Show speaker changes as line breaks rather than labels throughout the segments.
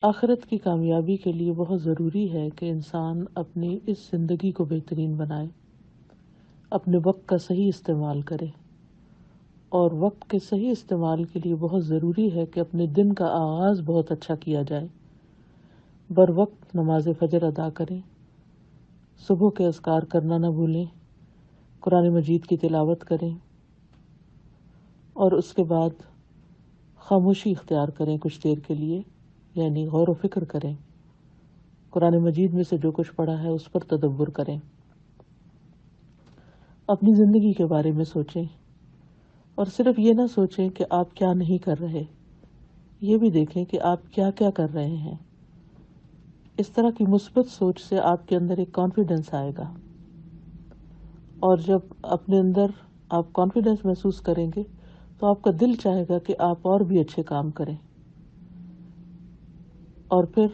آخرت کی کامیابی کے لیے بہت ضروری ہے کہ انسان اپنی اس زندگی کو بہترین بنائے، اپنے وقت کا صحیح استعمال کرے، اور وقت کے صحیح استعمال کے لیے بہت ضروری ہے کہ اپنے دن کا آغاز بہت اچھا کیا جائے۔ بر وقت نماز فجر ادا کریں، صبح کے اذکار کرنا نہ بھولیں، قرآن مجید کی تلاوت کریں، اور اس کے بعد خاموشی اختیار کریں کچھ دیر کے لیے، یعنی غور و فکر کریں، قرآن مجید میں سے جو کچھ پڑھا ہے اس پر تدبر کریں، اپنی زندگی کے بارے میں سوچیں، اور صرف یہ نہ سوچیں کہ آپ کیا نہیں کر رہے، یہ بھی دیکھیں کہ آپ کیا کیا کر رہے ہیں۔ اس طرح کی مثبت سوچ سے آپ کے اندر ایک کانفیڈنس آئے گا، اور جب اپنے اندر آپ کانفیڈنس محسوس کریں گے تو آپ کا دل چاہے گا کہ آپ اور بھی اچھے کام کریں، اور پھر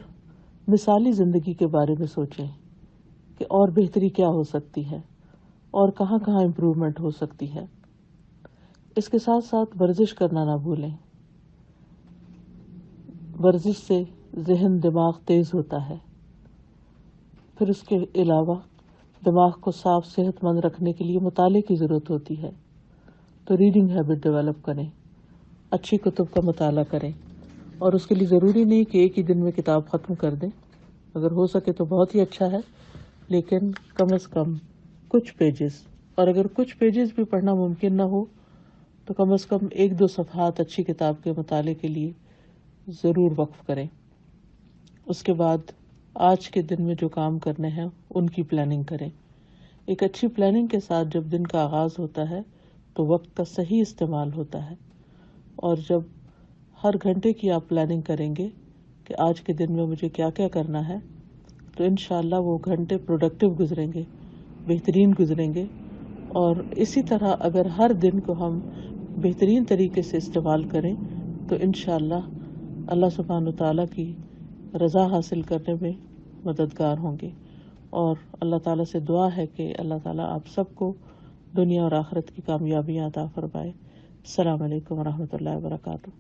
مثالی زندگی کے بارے میں سوچیں کہ اور بہتری کیا ہو سکتی ہے اور کہاں کہاں امپروومنٹ ہو سکتی ہے۔ اس کے ساتھ ساتھ ورزش کرنا نہ بھولیں۔ ورزش سے ذہن دماغ تیز ہوتا ہے۔ پھر اس کے علاوہ دماغ کو صاف صحت مند رکھنے کے لیے مطالعے کی ضرورت ہوتی ہے، تو ریڈنگ ہیبٹ ڈیولپ کریں، اچھی کتب کا مطالعہ کریں، اور اس کے لیے ضروری نہیں کہ ایک ہی دن میں کتاب ختم کر دیں، اگر ہو سکے تو بہت ہی اچھا ہے، لیکن کم از کم کچھ پیجز، اور اگر کچھ پیجز بھی پڑھنا ممکن نہ ہو تو کم از کم ایک دو صفحات اچھی کتاب کے مطالعے کے لیے ضرور وقف کریں۔ اس کے بعد آج کے دن میں جو کام کرنے ہیں ان کی پلاننگ کریں۔ ایک اچھی پلاننگ کے ساتھ جب دن کا آغاز ہوتا ہے تو وقت کا صحیح استعمال ہوتا ہے، اور جب ہر گھنٹے کی آپ پلاننگ کریں گے کہ آج کے دن میں مجھے کیا کیا کرنا ہے، تو انشاءاللہ وہ گھنٹے پروڈکٹیو گزریں گے، بہترین گزریں گے۔ اور اسی طرح اگر ہر دن کو ہم بہترین طریقے سے استعمال کریں تو انشاءاللہ اللہ سبحانہ وتعالیٰ کی رضا حاصل کرنے میں مددگار ہوں گے۔ اور اللہ تعالیٰ سے دعا ہے کہ اللہ تعالیٰ آپ سب کو دنیا اور آخرت کی کامیابیاں عطا فرمائے۔ السلام علیکم ورحمۃ اللہ وبرکاتہ۔